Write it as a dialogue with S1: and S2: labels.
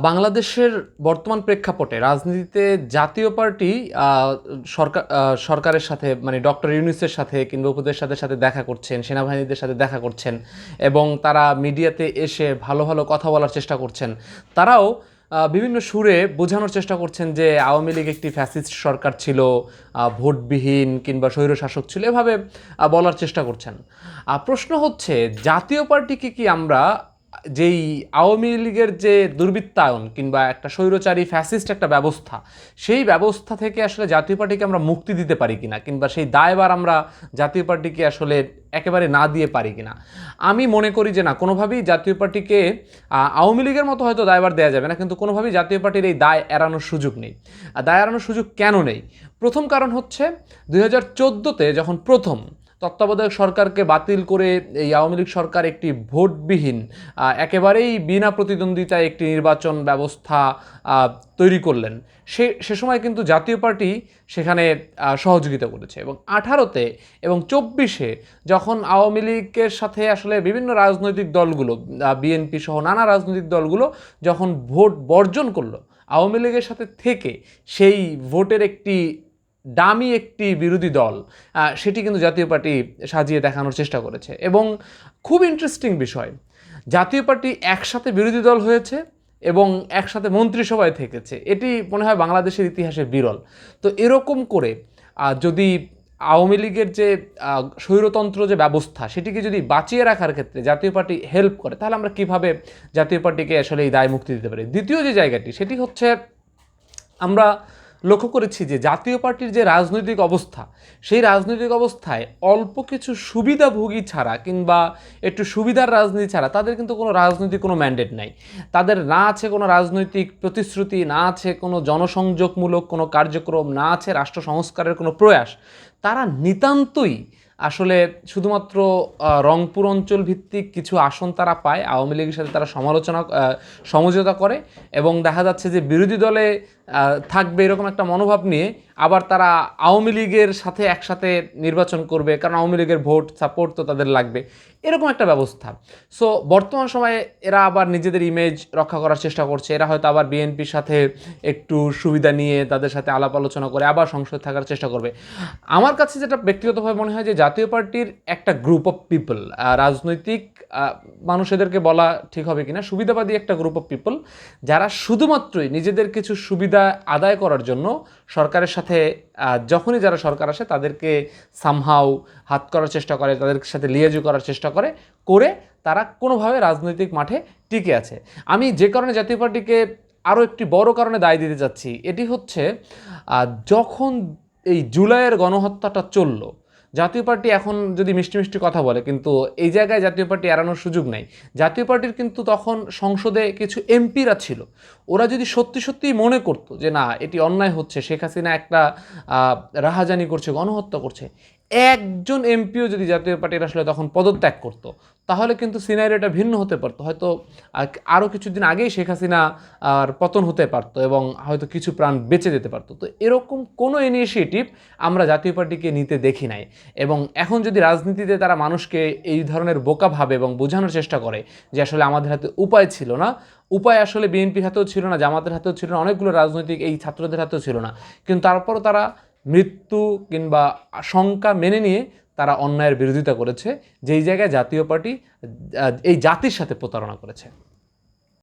S1: বাংলাদেশের বর্তমান প্রেক্ষাপটে রাজনীতিতে জাতীয় পার্টি সরকারের সাথে মানে ডক্টর ইউনূসের সাথে কিংবা উপদেষ্টাদের সাথে দেখা করছেন, সেনাবাহিনীদের সাথে দেখা করছেন এবং তারা মিডিয়াতে এসে ভালো ভালো কথা বলার চেষ্টা করছেন। তারাও বিভিন্ন সুরে বোঝানোর চেষ্টা করছেন যে আওয়ামী লীগ একটি ফ্যাসিস্ট সরকার ছিল, ভোটবিহীন কিংবা স্বৈরশাসক ছিল, এভাবে বলার চেষ্টা করছেন। প্রশ্ন হচ্ছে, জাতীয় পার্টিকে কি আমরা যেই আওয়ামী লীগের যে দুর্বৃত্তায়ন কিংবা একটা স্বৈরচারী ফ্যাসিস্ট একটা ব্যবস্থা, সেই ব্যবস্থা থেকে আসলে জাতীয় পার্টিকে আমরা মুক্তি দিতে পারি কিনা, কিংবা সেই দায়ভার আমরা জাতীয় পার্টিকে আসলে একেবারে না দিয়ে পারি কিনা? আমি মনে করি যে না, কোনোভাবেই জাতীয় পার্টিকে আওয়ামী লীগের মতো হয়তো দায়ভার দেওয়া যাবে না, কিন্তু কোনোভাবেই জাতীয় পার্টির এই দায় এড়ানোর সুযোগ নেই। দায় এড়ানোর সুযোগ কেন নেই? প্রথম কারণ হচ্ছে 2014-তে যখন প্রথম তত্ত্বাবধায়ক সরকারকে বাতিল করে এই আওয়ামী লীগ সরকার একটি ভোটবিহীন একেবারেই বিনা প্রতিদ্বন্দ্বিতায় একটি নির্বাচন ব্যবস্থা তৈরি করলেন, সে সময় কিন্তু জাতীয় পার্টি সেখানে সহযোগিতা করেছে। এবং 18-তে এবং 24-এ যখন আওয়ামী লীগের সাথে আসলে বিভিন্ন রাজনৈতিক দলগুলো, বিএনপি সহ নানা রাজনৈতিক দলগুলো যখন ভোট বর্জন করলো, আওয়ামী লীগের সাথে থেকে সেই ভোটের দামি একটি বিরোধী দল, সেটি কিন্তু জাতীয় পার্টি সাজিয়ে দেখানোর চেষ্টা করেছে। এবং খুব ইন্টারেস্টিং বিষয়, জাতীয় পার্টি একসাথে বিরোধী দল হয়েছে এবং একসাথে মন্ত্রিসভায় থেকেছে। এটি মনে হয় বাংলাদেশের ইতিহাসে বিরল। তো এরকম করে যদি আওয়ামী লীগের যে স্বৈরতন্ত্র যে ব্যবস্থা, সেটিকে যদি বাঁচিয়ে রাখার ক্ষেত্রে জাতীয় পার্টি হেল্প করে, তাহলে আমরা কিভাবে জাতীয় পার্টিকে আসলে এই দায় মুক্তি দিতে পারি? দ্বিতীয় যে জায়গাটি, সেটি হচ্ছে, আমরা লক্ষ্য করেছি যে জাতীয় পার্টির যে রাজনৈতিক অবস্থা, সেই রাজনৈতিক অবস্থায় অল্প কিছু সুবিধাভোগী ছাড়া কিংবা একটু সুবিধার রাজনীতি ছাড়া তাদের কিন্তু কোনো রাজনৈতিক কোনো ম্যান্ডেট নাই। তাদের না আছে কোনো রাজনৈতিক প্রতিশ্রুতি, না আছে কোনো জনসংযোগমূলক কোনো কার্যক্রম, না আছে রাষ্ট্র সংস্কারের কোনো প্রয়াস। তারা নিতান্তই আসলে শুধুমাত্র রংপুর অঞ্চল ভিত্তিক কিছু আসন তারা পায়, আওয়ামী লীগের সাথে তারা সমঝোতা করে এবং দেখা যাচ্ছে যে বিরোধী দলে থাকবে এরকম একটা মনোভাব নিয়ে আবার তারা আওয়ামী লীগের সাথে একসাথে নির্বাচন করবে, কারণ আওয়ামী লীগের ভোট সাপোর্ট তো তাদের লাগবে, এরকম একটা ব্যবস্থা। সো বর্তমান সময়ে এরা আবার নিজেদের ইমেজ রক্ষা করার চেষ্টা করছে। এরা হয়তো আবার বিএনপির সাথে একটু সুবিধা নিয়ে তাদের সাথে আলাপ আলোচনা করে আবার সংসদে থাকার চেষ্টা করবে। আমার কাছে যেটা ব্যক্তিগতভাবে মনে হয় যে জাতীয় পার্টির একটা গ্রুপ অফ পিপল, রাজনৈতিক মানুষ এদেরকে বলা ঠিক হবে কিনা, সুবিধাবাদী একটা গ্রুপ অফ পিপল, যারা শুধুমাত্রই নিজেদের কিছু সুবিধা আদায় করার জন্য সরকারের সাথে যখনই যারা সরকার আসে তাদেরকে সামহাও হাত করার চেষ্টা করে, তাদের সাথে লিয়াজু করার চেষ্টা করে তারা কোনোভাবে রাজনৈতিক মাঠে টিকে আছে। আমি যে কারণে জাতীয় পার্টিকে আরও একটি বড় কারণে দায় দিতে চাচ্ছি, এটি হচ্ছে যখন এই জুলাইয়ের গণহত্যাটা চলল, জাতীয় পার্টি এখন যদি মিষ্টি মিষ্টি কথা বলে, কিন্তু এই জায়গায় জাতীয় পার্টি এড়ানোর সুযোগ নেই। জাতীয় পার্টির কিন্তু তখন সংসদে কিছু এমপিরা ছিল, ওরা যদি সত্যি সত্যিই মনে করতো যে না, এটি অন্যায় হচ্ছে, শেখ হাসিনা একটা রাহাজানি করছে, গণহত্যা করছে, একজন এমপিও যদি জাতীয় পার্টির আসলে তখন পদত্যাগ করতো, তাহলে কিন্তু সিনারিওটা ভিন্ন হতে পারতো। হয়তো আরও কিছুদিন আগেই শেখ হাসিনা আর পতন হতে পারতো এবং হয়তো কিছু প্রাণ বেঁচে যেতে পারতো। তো এরকম কোনো ইনিশিয়েটিভ আমরা জাতীয় পার্টিকে নিতে দেখি নাই। এবং এখন যদি রাজনীতিতে তারা মানুষকে এই ধরনের বোকা ভাবে এবং বোঝানোর চেষ্টা করে যে আসলে আমাদের হাতে উপায় ছিল না, উপায় আসলে বিএনপির হাতেও ছিল না, জামাতের হাতেও ছিল না, অনেকগুলো রাজনৈতিক এই ছাত্রদের হাতেও ছিল না, কিন্তু তারপরও তারা মৃত্যু কিংবা শঙ্কা মেনে নিয়ে তারা অন্যায়ের বিরোধিতা করেছে, যেই জায়গায় জাতীয় পার্টি এই জাতির সাথে প্রতারণা করেছে।